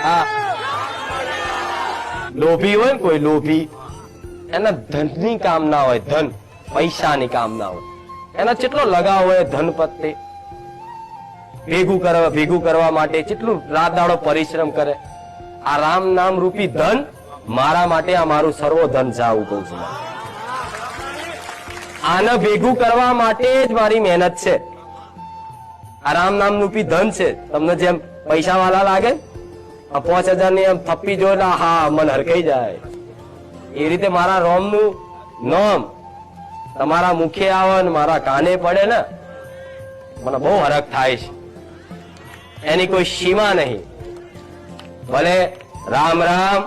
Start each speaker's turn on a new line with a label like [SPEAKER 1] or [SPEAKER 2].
[SPEAKER 1] હા, લોભી હોય ને કોઈ લોભી, એના ધનની કામના હોય, ધન પૈસાની કામના હોય, એના કેટલો લગાવ હોય ધન પ્રત્યે, ભેગું કરવા માટે કેટલું રાત દાડો પરિશ્રમ કરે. આ રામ નામ રૂપી ધન મારા માટે, આ મારું સર્વ ધન છે, આવું કહું છું. આને ભેગું કરવા માટે જ મારી મહેનત છે. આ રામ નામ રૂપી ધન છે. તમને જેમ પૈસા વાળા લાગે, 5,000 ની એમ થપ્પી જો, હા મન હરકાઈ જાય, એ રીતે મારા રોમ નું નામ તમારા મુખે આવે ને મારા કાને પડે ને, મને બહુ હરખ થાય છે. એની કોઈ સીમા નહીં. ભલે રામ રામ